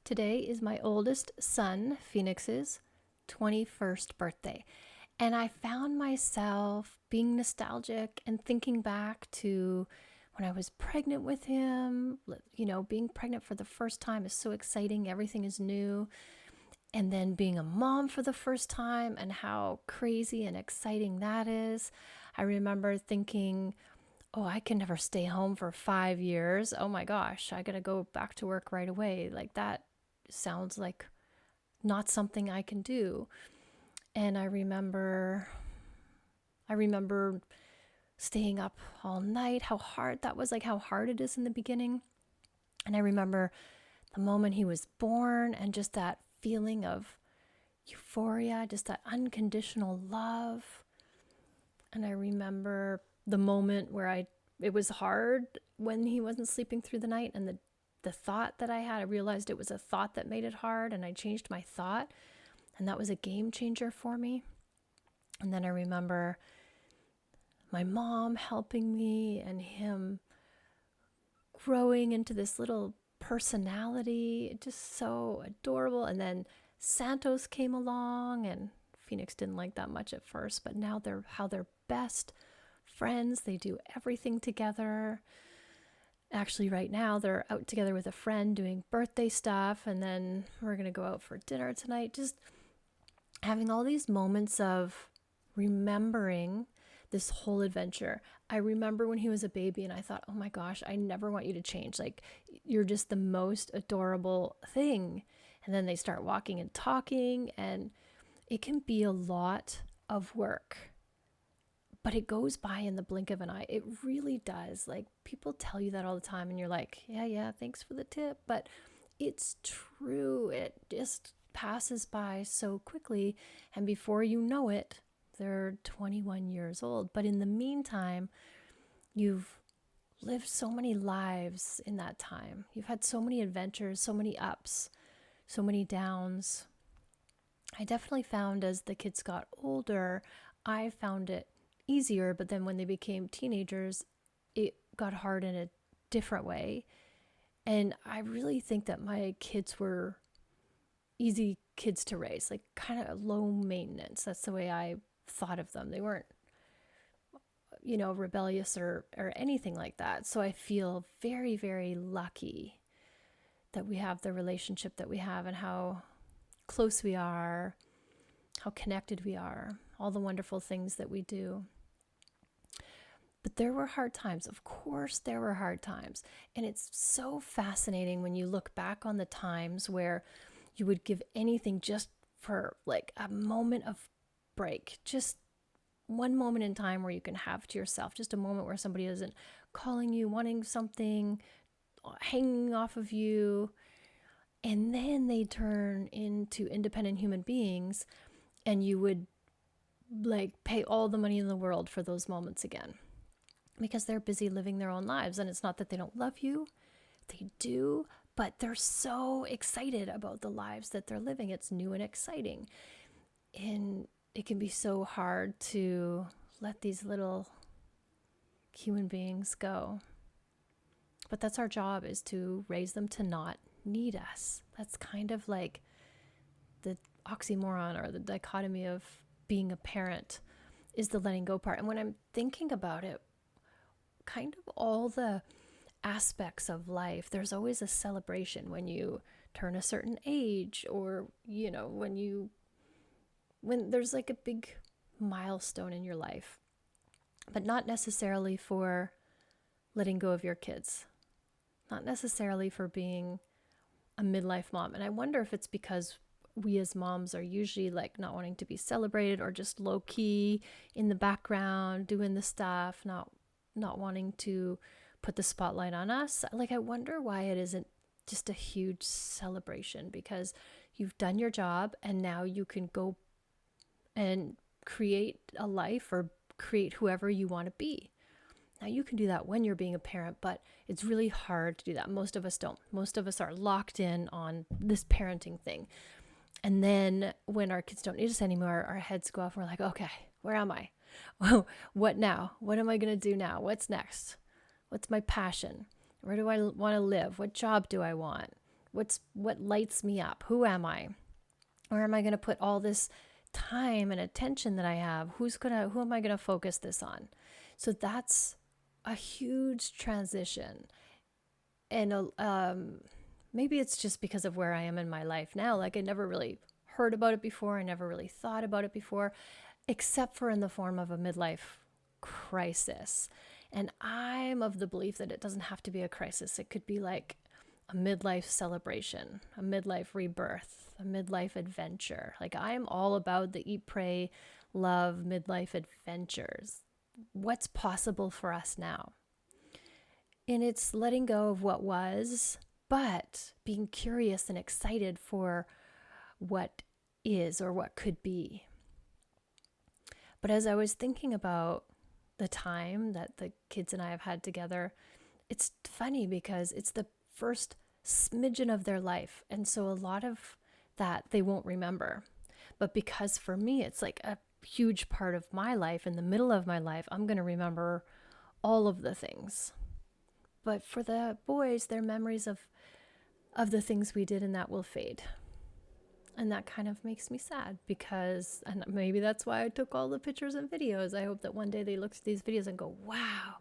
Today is my oldest son, Phoenix's 21st birthday. And I found myself being nostalgic and thinking back to when I was pregnant with him. Being pregnant for the first time is so exciting, everything is new. And then being a mom for the first time and how crazy and exciting that is. I remember thinking, oh, I can never stay home for 5 years. Oh my gosh, I gotta go back to work right away. Like that sounds like not something I can do. And I remember staying up all night, how hard that was, like how hard it is in the beginning. And I remember the moment he was born and just that feeling of euphoria, just that unconditional love. And I remember the moment where it was hard when he wasn't sleeping through the night, and the thought that I realized it was a thought that made it hard, and I changed my thought, and that was a game changer for me. And then I remember my mom helping me and him growing into this little personality, just so adorable. And then Santos came along, and Phoenix didn't like that much at first, but now they're best friends. They do everything together. Actually, right now they're out together with a friend doing birthday stuff, and then we're gonna go out for dinner tonight. Just having all these moments of remembering this whole adventure. I remember when he was a baby and I thought, oh my gosh, I never want you to change. Like, you're just the most adorable thing. And then they start walking and talking, and it can be a lot of work, but it goes by in the blink of an eye. It really does. Like, people tell you that all the time, and you're like, yeah, thanks for the tip. But it's true. It just passes by so quickly. And before you know it, they're 21 years old. But in the meantime, you've lived so many lives in that time. You've had so many adventures, so many ups, so many downs. I definitely found as the kids got older, I found it easier, but then when they became teenagers, it got hard in a different way. And I really think that my kids were easy kids to raise, like kind of low maintenance. That's the way I thought of them. They weren't, rebellious or anything like that. So I feel very, very lucky that we have the relationship that we have, and how close we are, how connected we are, all the wonderful things that we do. But there were hard times. Of course, there were hard times. And it's so fascinating when you look back on the times where you would give anything just for like a moment of break, just one moment in time where you can have to yourself, just a moment where somebody isn't calling you, wanting something, hanging off of you. And then they turn into independent human beings, and you would like pay all the money in the world for those moments again, because they're busy living their own lives. And it's not that they don't love you, they do, but they're so excited about the lives that they're living. It's new and exciting. And it can be so hard to let these little human beings go. But that's our job, is to raise them to not need us. That's kind of like the oxymoron or the dichotomy of being a parent, is the letting go part. And when I'm thinking about it, kind of all the aspects of life, there's always a celebration when you turn a certain age, or when there's like a big milestone in your life, but not necessarily for letting go of your kids, not necessarily for being a midlife mom. And I wonder if it's because we as moms are usually like not wanting to be celebrated, or just low key in the background doing the stuff, not wanting to put the spotlight on us. Like, I wonder why it isn't just a huge celebration, because you've done your job and now you can go and create a life, or create whoever you want to be. Now, you can do that when you're being a parent, but it's really hard to do that. Most of us don't. Most of us are locked in on this parenting thing. And then when our kids don't need us anymore, our heads go off and we're like, okay, where am I? What now? What am I going to do now? What's next? What's my passion? Where do I want to live? What job do I want? What lights me up? Who am I? Where am I going to put all this time and attention that I have? Who am I going to focus this on? So that's a huge transition. And maybe it's just because of where I am in my life now. Like, I never really heard about it before. I never really thought about it before, except for in the form of a midlife crisis. And I'm of the belief that it doesn't have to be a crisis. It could be like a midlife celebration, a midlife rebirth, a midlife adventure. Like, I'm all about the eat, pray, love midlife adventures. What's possible for us now? And it's letting go of what was, but being curious and excited for what is or what could be. But as I was thinking about the time that the kids and I have had together, it's funny because it's the first smidgen of their life. And so a lot of that they won't remember. But because for me, it's like a huge part of my life, in the middle of my life, I'm going to remember all of the things. But for the boys, their memories of the things we did and that will fade. And that kind of makes me sad because, and maybe that's why I took all the pictures and videos. I hope that one day they look at these videos and go, wow,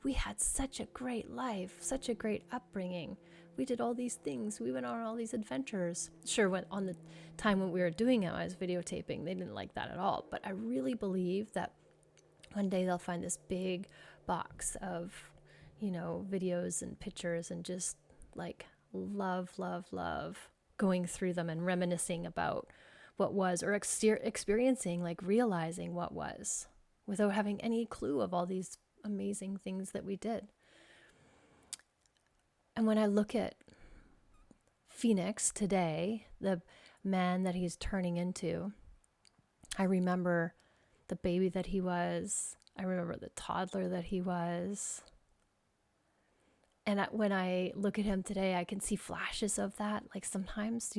we had such a great life, such a great upbringing. We did all these things. We went on all these adventures. Sure, when on the time when we were doing it, I was videotaping. They didn't like that at all. But I really believe that one day they'll find this big box of, videos and pictures and just like love going through them and reminiscing about what was, or experiencing, like realizing what was, without having any clue of all these amazing things that we did. And when I look at Phoenix today, the man that he's turning into, I remember the baby that he was. I remember the toddler that he was. And when I look at him today, I can see flashes of that. Like sometimes,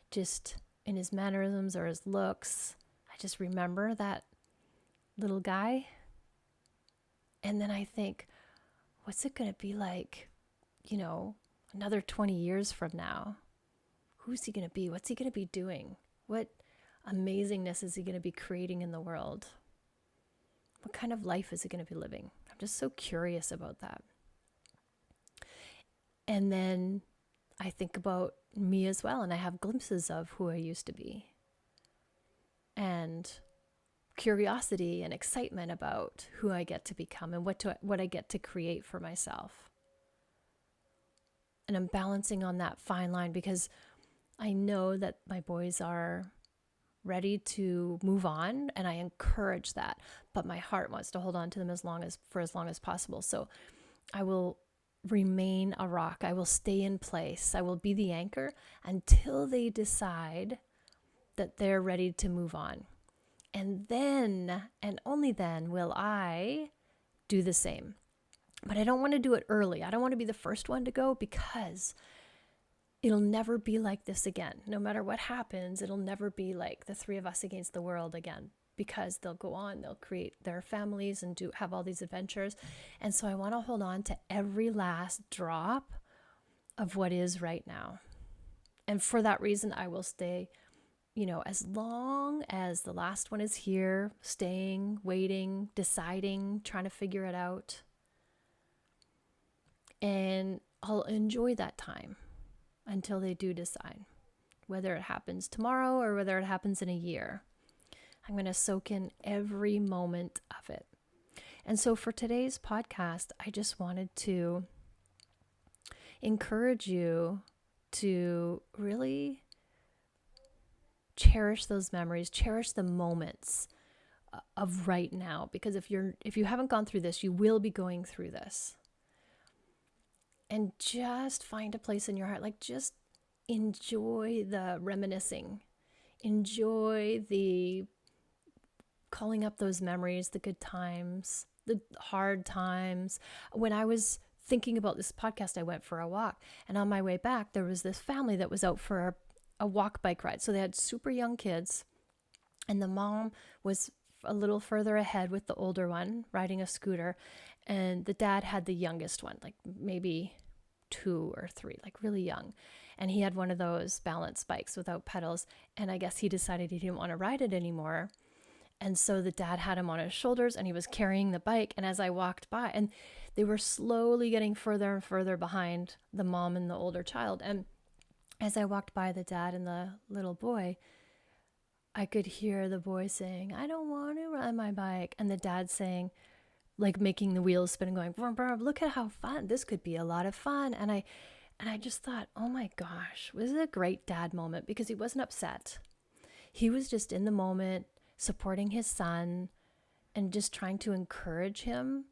just in his mannerisms or his looks, I just remember that little guy. And then I think, what's it going to be like, another 20 years from now? Who's he going to be? What's he going to be doing? What amazingness is he going to be creating in the world? What kind of life is he going to be living? I'm just so curious about that. And then I think about me as well, and I have glimpses of who I used to be. And curiosity and excitement about who I get to become and what I get to create for myself. And I'm balancing on that fine line because I know that my boys are ready to move on, and I encourage that. But my heart wants to hold on to them for as long as possible. So I will remain a rock. I will stay in place. I will be the anchor until they decide that they're ready to move on. And then, and only then, will I do the same. But I don't want to do it early. I don't want to be the first one to go, because it'll never be like this again. No matter what happens, it'll never be like the three of us against the world again, because they'll go on, they'll create their families and have all these adventures. And so I want to hold on to every last drop of what is right now. And for that reason, I will stay, as long as the last one is here, staying, waiting, deciding, trying to figure it out. And I'll enjoy that time until they do decide, whether it happens tomorrow or whether it happens in a year. I'm going to soak in every moment of it. And so for today's podcast, I just wanted to encourage you to really cherish those memories, cherish the moments of right now, because if you haven't gone through this, you will be going through this. And just find a place in your heart, like just enjoy the reminiscing, enjoy the calling up those memories, the good times, the hard times. When I was thinking about this podcast, I went for a walk, and on my way back, there was this family that was out for a walk bike ride. So they had super young kids, and the mom was a little further ahead with the older one riding a scooter, and the dad had the youngest one, like maybe 2 or 3, like really young. And he had one of those balance bikes without pedals. And I guess he decided he didn't want to ride it anymore. And so the dad had him on his shoulders and he was carrying the bike. And as I walked by, and they were slowly getting further and further behind the mom and the older child. And as I walked by the dad and the little boy, I could hear the boy saying, I don't want to ride my bike. And the dad saying, like making the wheels spin and going, brum, brum, look at how fun. This could be a lot of fun. And I just thought, oh my gosh, this is a great dad moment, because he wasn't upset. He was just in the moment, supporting his son and just trying to encourage him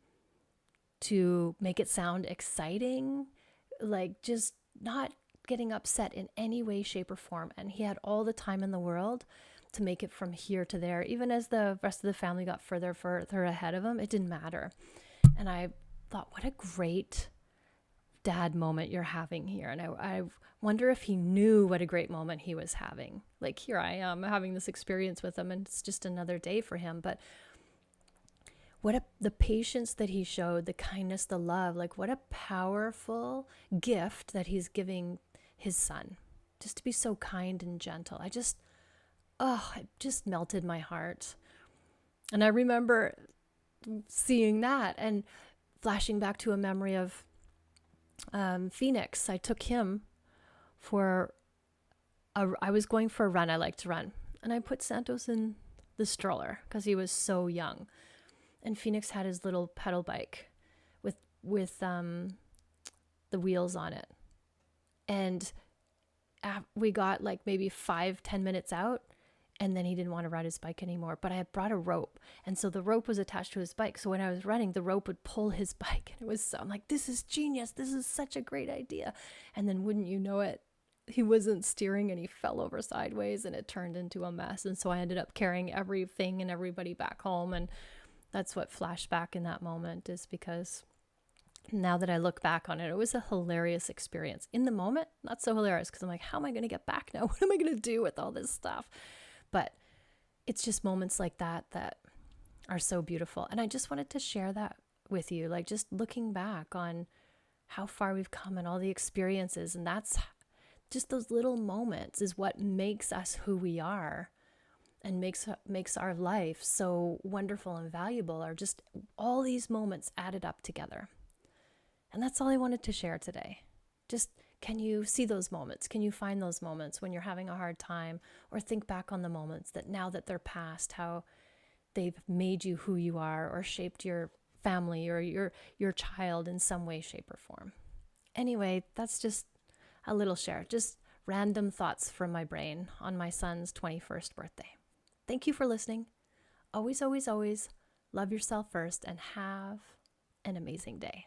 to make it sound exciting, like just not getting upset in any way, shape, or form. And he had all the time in the world to make it from here to there. Even as the rest of the family got further ahead of him, it didn't matter. And I thought, what a great dad moment you're having here. And I wonder if he knew what a great moment he was having. Like, here I am having this experience with him, and it's just another day for him. But the patience that he showed, the kindness, the love, like what a powerful gift that he's giving his son, just to be so kind and gentle. It just melted my heart. And I remember seeing that and flashing back to a memory of Phoenix. I took him I was going for a run. I like to run. And I put Santos in the stroller because he was so young. And Phoenix had his little pedal bike with the wheels on it. And we got like maybe 5-10 minutes out, and then he didn't want to ride his bike anymore. But I had brought a rope, and so the rope was attached to his bike. So when I was running, the rope would pull his bike, and I'm like, this is genius. This is such a great idea. And then wouldn't you know it, he wasn't steering and he fell over sideways, and it turned into a mess. And so I ended up carrying everything and everybody back home. And that's what flashed back in that moment, is because now that I look back on it, it was a hilarious experience. In the moment, not so hilarious, because I'm like, how am I going to get back now? What am I going to do with all this stuff? But it's just moments like that that are so beautiful. And I just wanted to share that with you, like just looking back on how far we've come and all the experiences. And that's just those little moments is what makes us who we are, and makes our life so wonderful and valuable, are just all these moments added up together. And that's all I wanted to share today. Just, can you see those moments? Can you find those moments when you're having a hard time, or think back on the moments that now that they're past, how they've made you who you are, or shaped your family or your child in some way, shape, or form. Anyway, that's just a little share, just random thoughts from my brain on my son's 21st birthday. Thank you for listening. Always, always, always love yourself first, and have an amazing day.